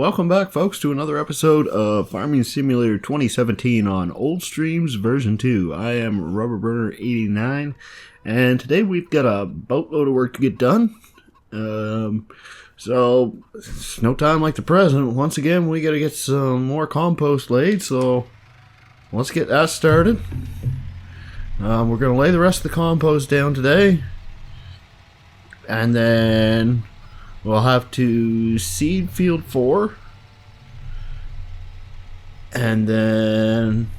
Welcome back, folks, to another episode of Farming Simulator 2017 on Old Streams version 2. I am Rubberburner89, and today we've got a boatload of work to get done. So it's no time like the present. Once again, we got to get some more compost laid, so let's get that started. We're going to lay the rest of the compost down today, and then we'll have to seed field 4, and then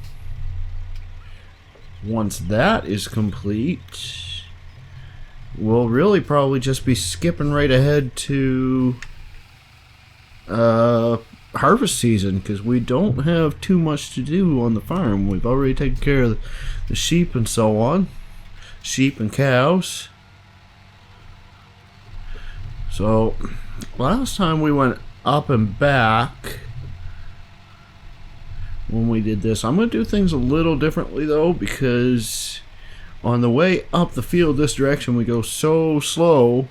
once that is complete, we'll really probably just be skipping right ahead to harvest season, because we don't have too much to do on the farm. We've already taken care of the sheep and so on, sheep and cows. So, last time we went up and back when we did this. I'm going to do things a little differently though, because on the way up the field this direction we go so slow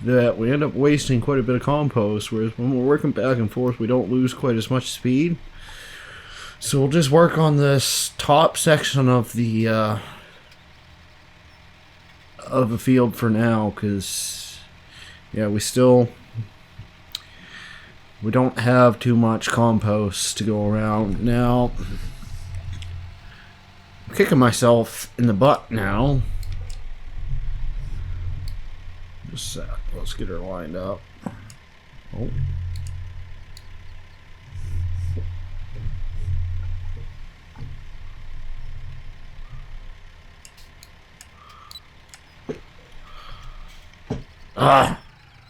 that we end up wasting quite a bit of compost, whereas when we're working back and forth we don't lose quite as much speed. So we'll just work on this top section of the field for now, because yeah, we don't have too much compost to go around. Now, I'm kicking myself in the butt now. Just a sec. Let's get her lined up. Oh.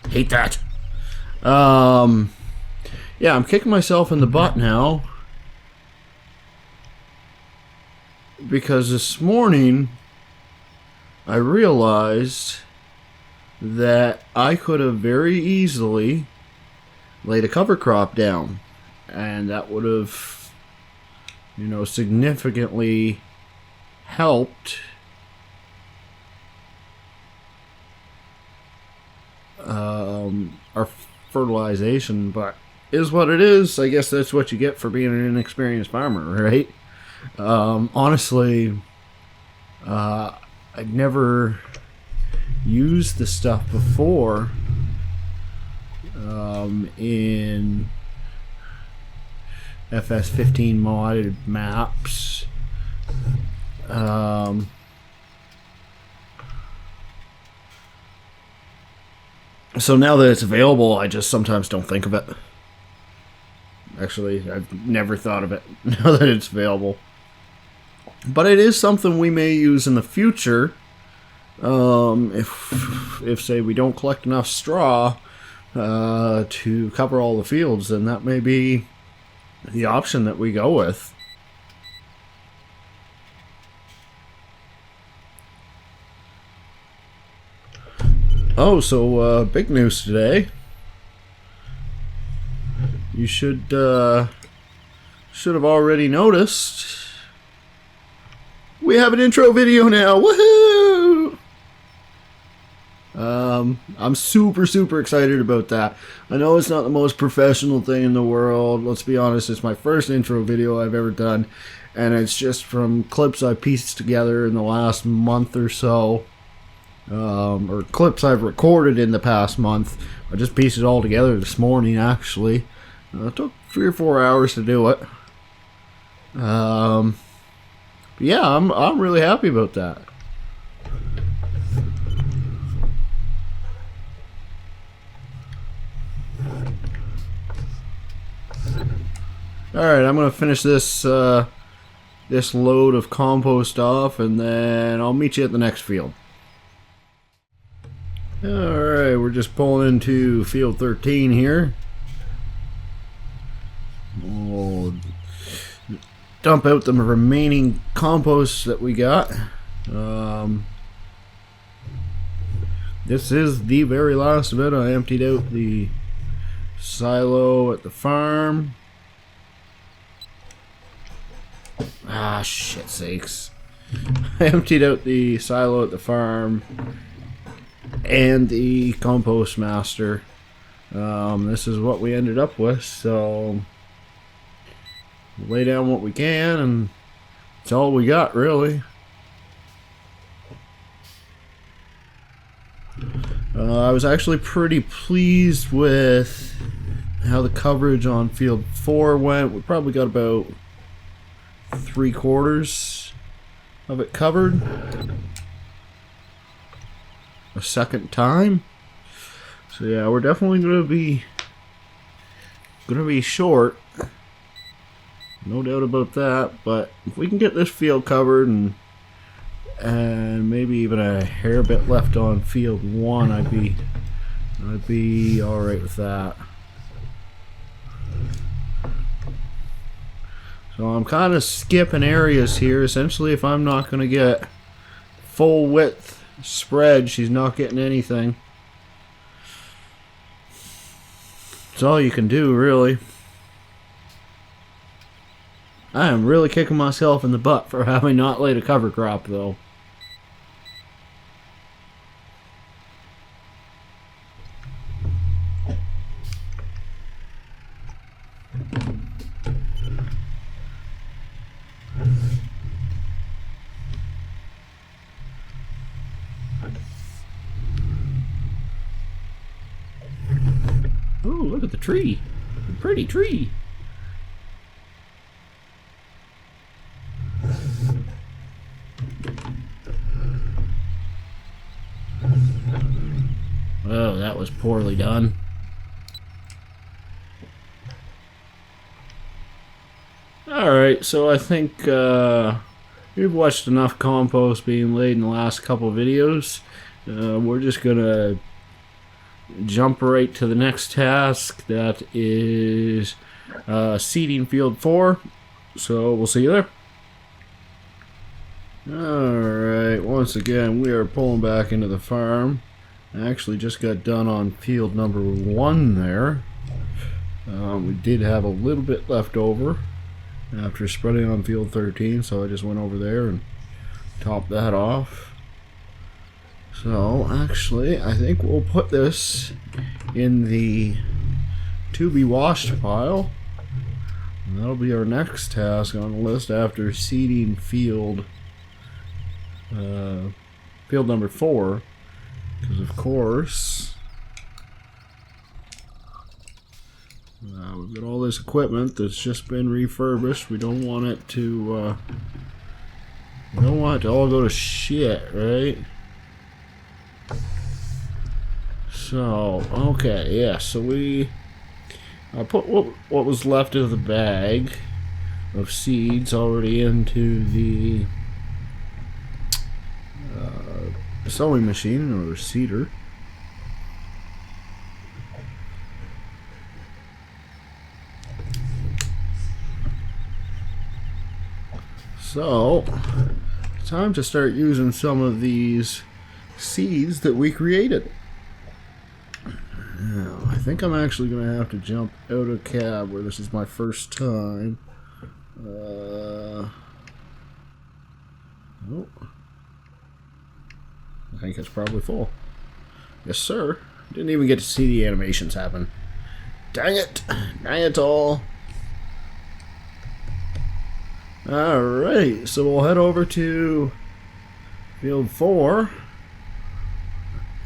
Hate that. Yeah, I'm kicking myself in the butt now, because this morning I realized that I could have very easily laid a cover crop down, and that would have, significantly helped our fertilization, but is what it is. I guess that's what you get for being an inexperienced farmer, right? Honestly, I'd never used this stuff before in FS15 modded maps. So now that it's available, I just sometimes don't think of it. Actually, I've never thought of it now that it's available. But it is something we may use in the future. If say we don't collect enough straw to cover all the fields, then that may be the option that we go with. Oh, so big news today. You should have already noticed. We have an intro video now. Woohoo! I'm super excited about that. I know it's not the most professional thing in the world. Let's be honest, it's my first intro video I've ever done, and it's just from clips I pieced together in the last month or so. Or clips I've recorded in the past month. I just pieced it all together this morning, actually. It took 3 or 4 hours to do it. But yeah, I'm really happy about that. Alright, I'm gonna finish this this load of compost off, and then I'll meet you at the next field. Alright, we're just pulling into field 13 here. We'll dump out the remaining compost that we got. This is the very last of it. I emptied out the silo at the farm. Ah, shit sakes. I emptied out the silo at the farm and the compost master. This is what we ended up with, so lay down what we can, and it's all we got, really. I was actually pretty pleased with how the coverage on field 4 went. We probably got about 3/4 of it covered a second time. So yeah, we're definitely gonna be short, no doubt about that. But if we can get this field covered and maybe even a hair bit left on field 1, I'd be all right with that. So I'm kind of skipping areas here. Essentially, if I'm not going to get full width spread, she's not getting anything. That's all you can do, really. I am really kicking myself in the butt for having not laid a cover crop, though. Oh, look at the tree. A pretty tree. Oh, that was poorly done. Alright, so I think we've watched enough compost being laid in the last couple videos. We're just gonna jump right to the next task, that is seeding field 4. So we'll see you there. Alright, once again we are pulling back into the farm. I actually just got done on field number 1 there. We did have a little bit left over after spreading on field 13, so I just went over there and topped that off. So actually I think we'll put this in the to be washed pile, and that'll be our next task on the list after seeding field number 4, because of course we've got all this equipment that's just been refurbished. We don't want it to all go to shit, right? So okay, yeah, so I put what was left of the bag of seeds already into the sewing machine, or seeder. So it's time to start using some of these seeds that we created. Now, I think I'm actually going to have to jump out of cab where this is my first time. Oh. I think it's probably full. Yes, sir. Didn't even get to see the animations happen. Dang it! Dang it all! Alright, so we'll head over to field 4.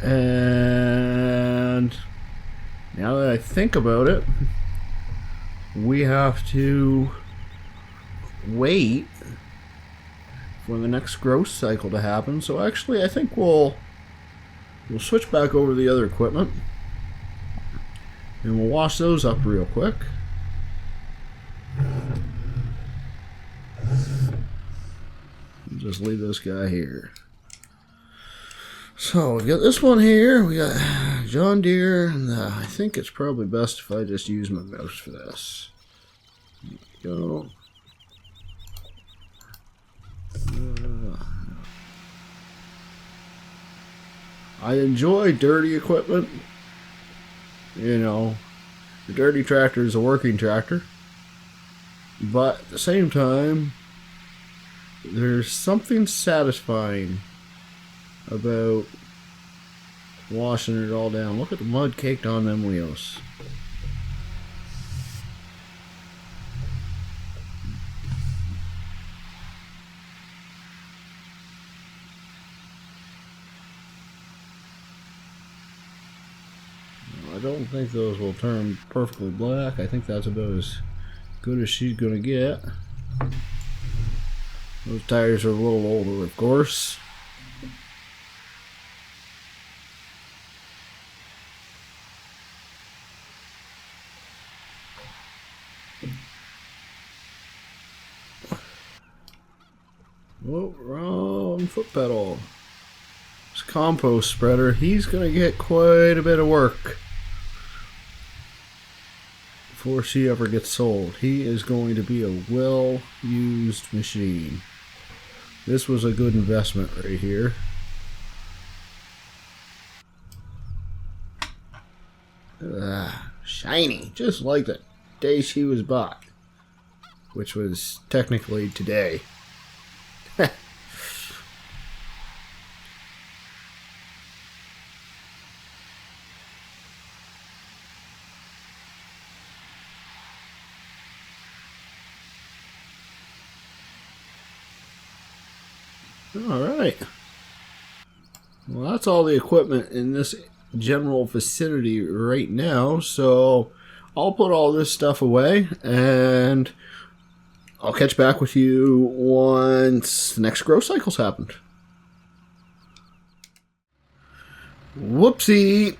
And now that I think about it, we have to wait for the next growth cycle to happen. So actually I think we'll switch back over to the other equipment and we'll wash those up real quick. Just leave this guy here. So we got this one here, we got John Deere, and I think it's probably best if I just use my mouse for this. There we go. I enjoy dirty equipment. You know, the dirty tractor is a working tractor, but at the same time, there's something satisfying about washing it all down. Look at the mud caked on them wheels. I don't think those will turn perfectly black. I think that's about as good as she's gonna get. Those tires are a little older, of course. Oh, wrong foot pedal. This compost spreader, he's gonna get quite a bit of work before she ever gets sold. He is going to be a well-used machine. This was a good investment right here. Shiny, just like the day she was bought, which was technically today. Alright. Well, that's all the equipment in this general vicinity right now, so I'll put all this stuff away and I'll catch back with you once the next growth cycle's happened. Whoopsie!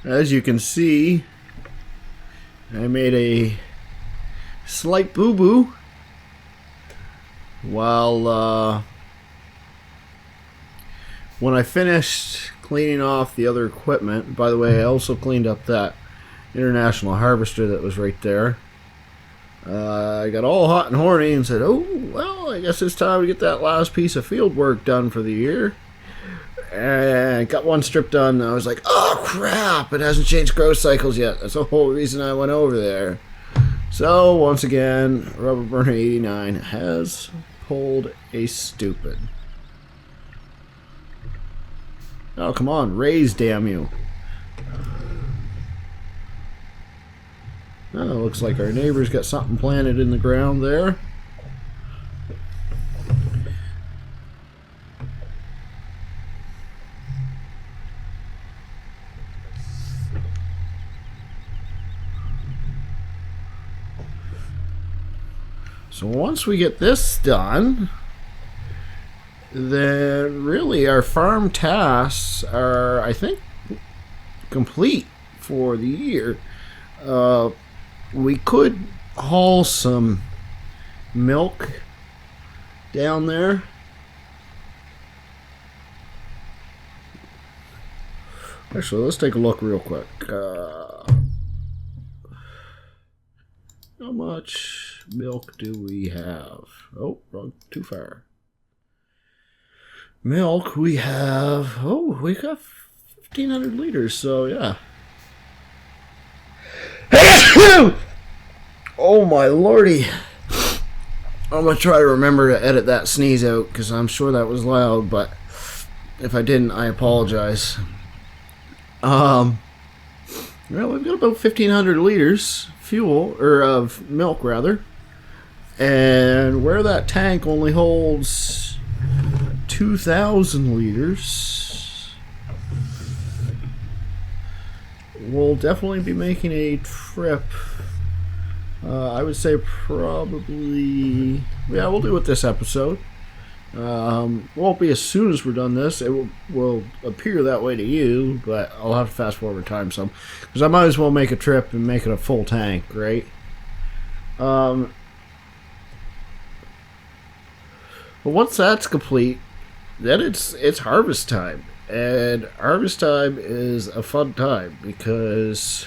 As you can see, I made a slight boo-boo while when I finished cleaning off the other equipment. By the way, I also cleaned up that international harvester that was right there. I got all hot and horny and said, oh, well, I guess it's time to get that last piece of field work done for the year. And I got one strip done, and I was like, oh, crap, it hasn't changed growth cycles yet. That's the whole reason I went over there. So, once again, Rubber Burner 89 has pulled a stupid. Oh, come on, raise, damn you. Oh, looks like our neighbor's got something planted in the ground there. So once we get this done, then really our farm tasks are, I think, complete for the year. We could haul some milk down there. Actually, let's take a look real quick. How much milk do we have? Oh, wrong, too far. Milk, we have, oh, we got 1,500 liters, so yeah. Oh my lordy. I'm gonna try to remember to edit that sneeze out, because I'm sure that was loud, but if I didn't, I apologize. Well, we've got about 1,500 liters fuel, or of milk rather, and where that tank only holds 2,000 liters, we'll definitely be making a trip. I would say probably, yeah, we'll do it this episode. Won't be as soon as we're done this. It will appear that way to you, but I'll have to fast forward time some, because I might as well make a trip and make it a full tank, right? But once that's complete, then it's harvest time, and harvest time is a fun time because,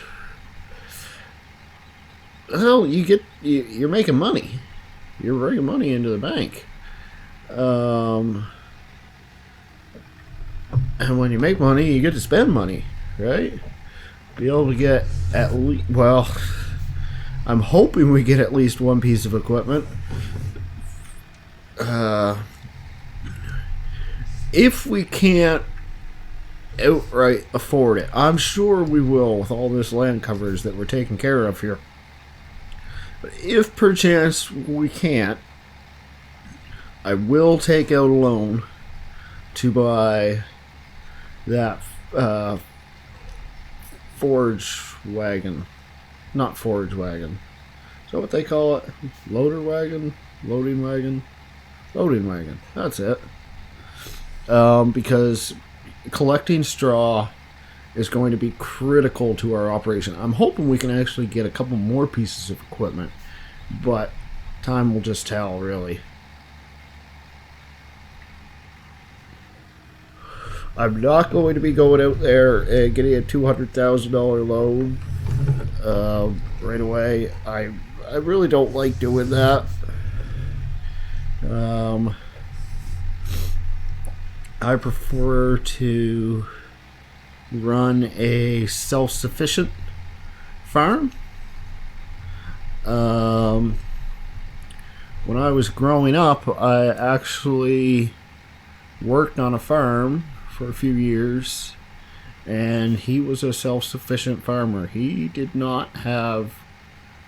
well, you're making money. You're bringing money into the bank. And when you make money, you get to spend money, right? Be able to get at least, well, I'm hoping we get at least one piece of equipment. If we can't outright afford it. I'm sure we will with all this land coverage that we're taking care of here. But if perchance we can't, I will take out a loan to buy that forage wagon. Not forage wagon. Is that what they call it? Loader wagon? Loading wagon? Loading wagon. That's it. Because collecting straw is going to be critical to our operation. I'm hoping we can actually get a couple more pieces of equipment, but time will just tell, really. I'm not going to be going out there and getting a $200,000 loan right away. I really don't like doing that. I prefer to run a self-sufficient farm. When I was growing up, I actually worked on a farm for a few years, and he was a self-sufficient farmer. He did not have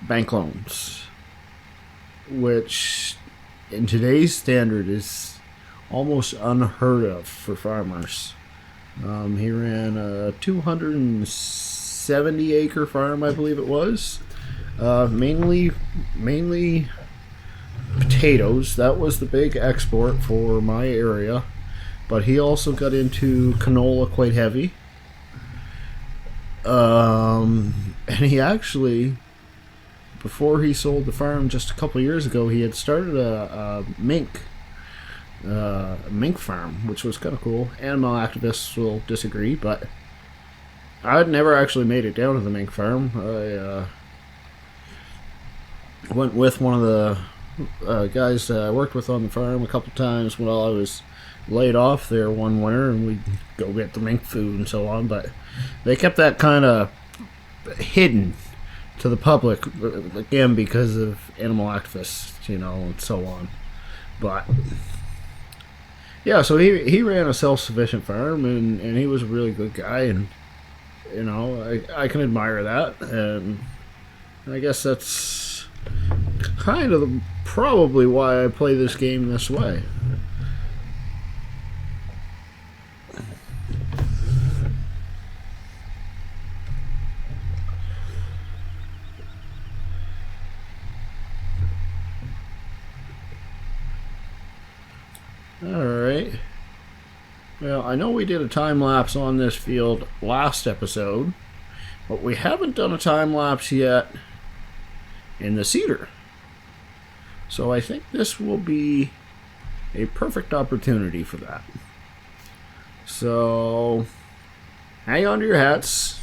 bank loans, which in today's standard is almost unheard of for farmers. He ran a 270 acre farm, I believe it was. Mainly potatoes. That was the big export for my area. But he also got into canola quite heavy. And he actually, before he sold the farm just a couple years ago, he had started a mink farm, which was kind of cool. Animal activists will disagree, but I'd never actually made it down to the mink farm. I went with one of the guys that I worked with on the farm a couple times while I was laid off there one winter, and we'd go get the mink food and so on, but they kept that kind of hidden to the public, again, because of animal activists, and so on. But yeah, so he ran a self-sufficient farm, and he was a really good guy, and I can admire that, and I guess that's kind of probably why I play this game this way. Alright. Well, I know we did a time lapse on this field last episode, but we haven't done a time lapse yet in the cedar. So I think this will be a perfect opportunity for that. So hang on to your hats.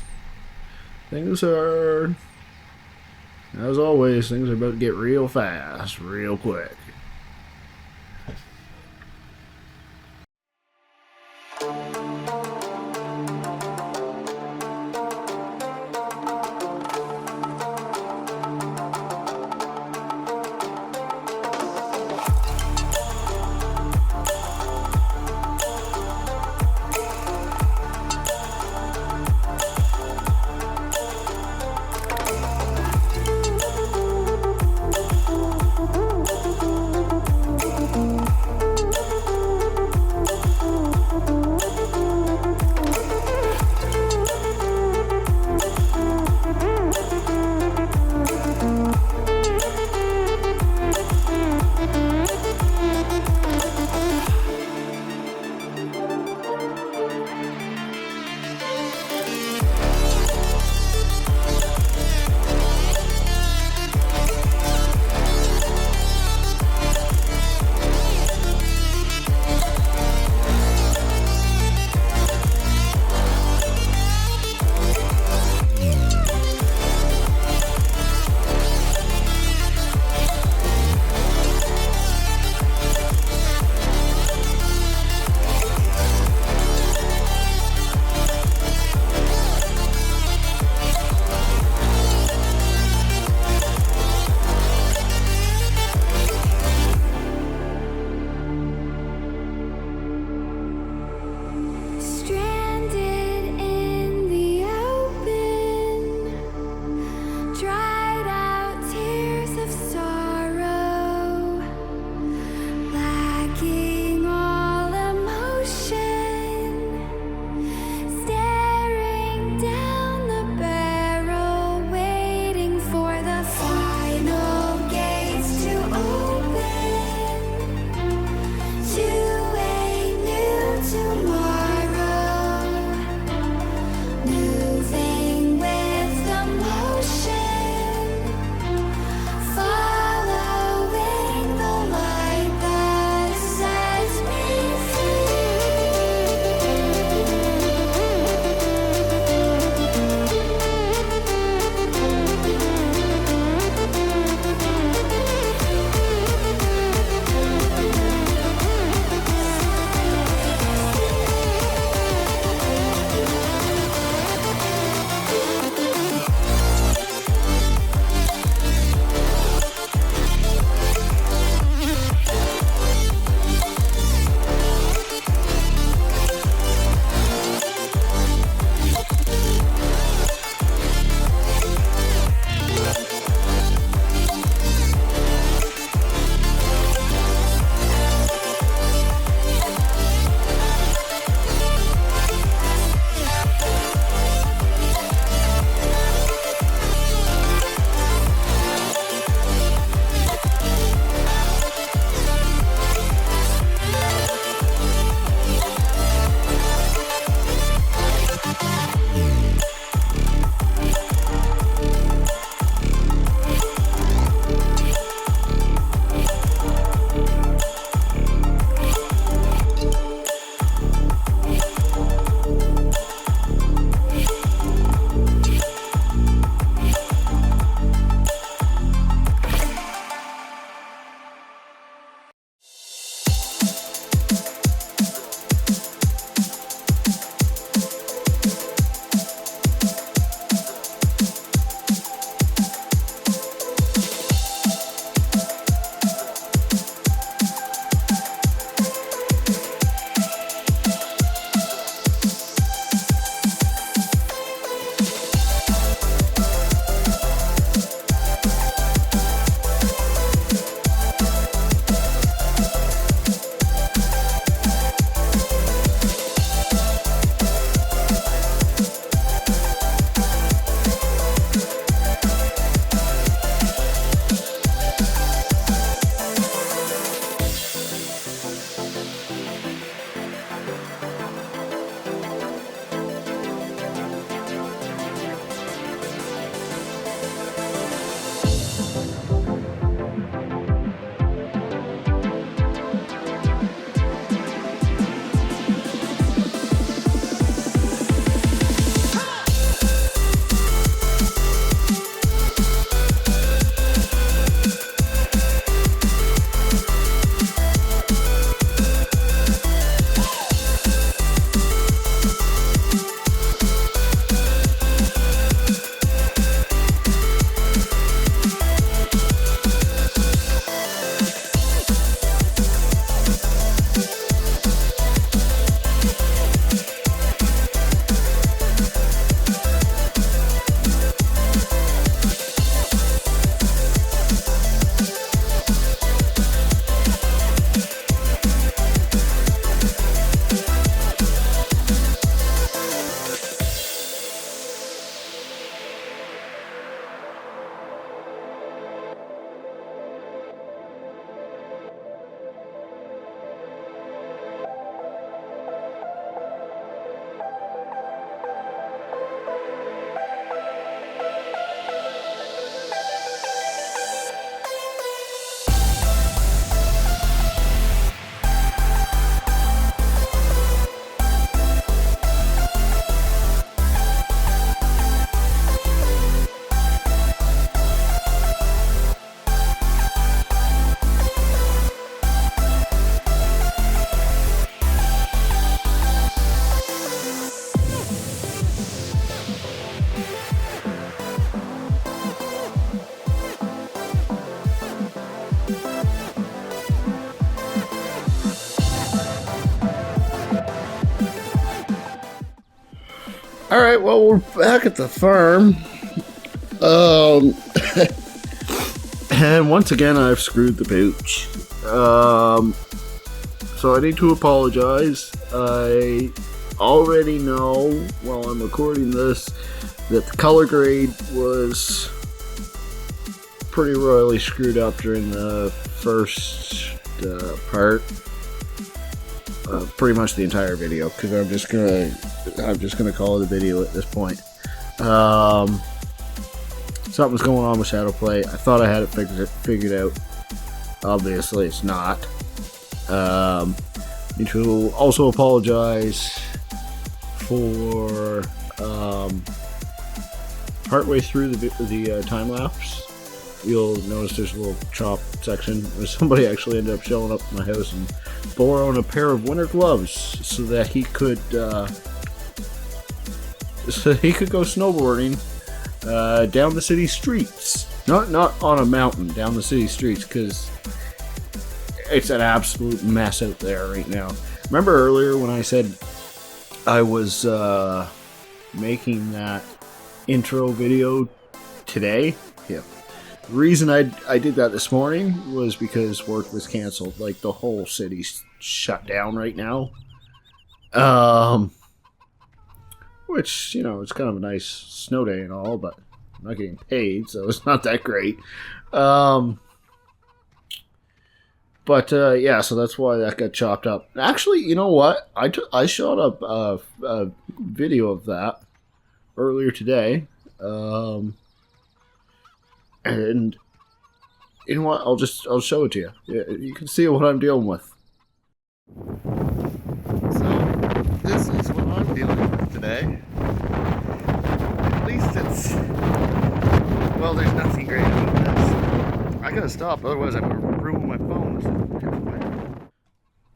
Things are, as always, things are about to get real fast, real quick. Alright, well, we're back at the farm. And once again, I've screwed the pooch. So I need to apologize. I already know, while I'm recording this, that the color grade was pretty royally screwed up during the first part. Pretty much the entire video, because I'm just gonna call it a video at this point. Something's going on with Shadowplay. I thought I had it figured out. Obviously, it's not. Need to also apologize for partway through the time lapse. You'll notice there's a little chop section where somebody actually ended up showing up at my house and borrowing a pair of winter gloves so that he could go snowboarding down the city streets. Not on a mountain, down the city streets, because it's an absolute mess out there right now. Remember earlier when I said I was making that intro video today? Yeah. The reason I did that this morning was because work was canceled. Like, the whole city's shut down right now. Which, you know, it's kind of a nice snow day and all, but I'm not getting paid, so it's not that great. Yeah, so that's why that got chopped up. Actually, you know what? I shot up a video of that earlier today. And you know what? I'll show it to you. Yeah, you can see what I'm dealing with. So this is what I'm dealing with today. At least it's, well, there's nothing great about this. I gotta stop, otherwise I'm gonna ruin my phone.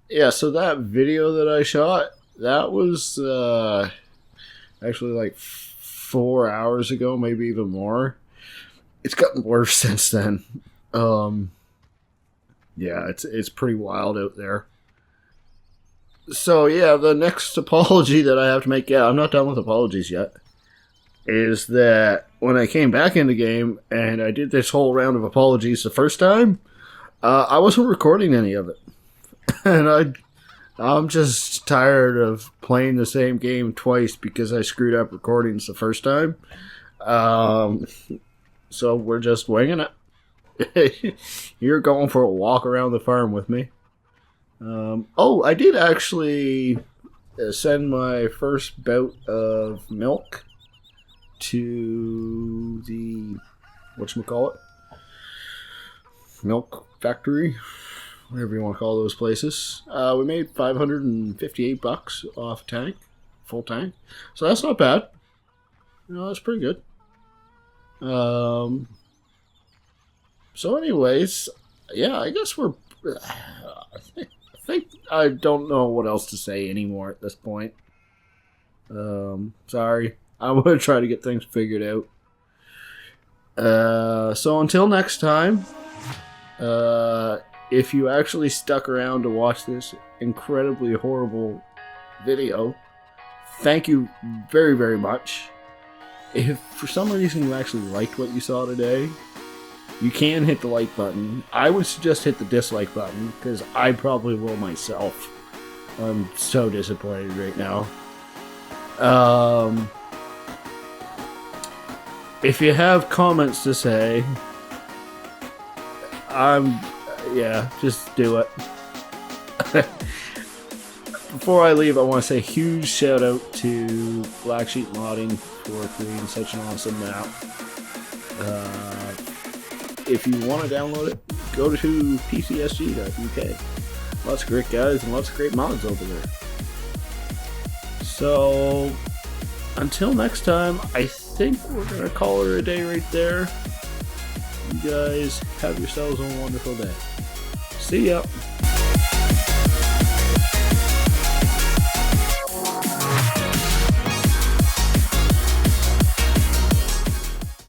Yeah, so that video that I shot, that was actually like 4 hours ago, maybe even more. It's gotten worse since then. Yeah, it's pretty wild out there. So yeah, the next apology that I have to make, yeah, I'm not done with apologies yet, is that when I came back in the game and I did this whole round of apologies the first time, I wasn't recording any of it. And I'm just tired of playing the same game twice because I screwed up recordings the first time. So we're just winging it. You're going for a walk around the farm with me. Oh, I did actually send my first bout of milk to the, whatchamacallit, milk factory, whatever you want to call those places. We made $558 off tank, full tank. So that's not bad. You know, that's pretty good. So anyways, yeah, I guess we're, I think I don't know what else to say anymore at this point. Sorry. I'm going to try to get things figured out. So until next time, if you actually stuck around to watch this incredibly horrible video, thank you very, very much. If for some reason you actually liked what you saw today, you can hit the like button. I would suggest hit the dislike button, because I probably will myself. I'm so disappointed right now. If you have comments to say, yeah, just do it. Before I leave, I want to say a huge shout out to Black Sheep Modding for creating such an awesome map. If you want to download it, go to pcsg.uk. Lots of great guys and lots of great mods over there. So, until next time, I think we're going to call it a day right there. You guys have yourselves a wonderful day. See ya.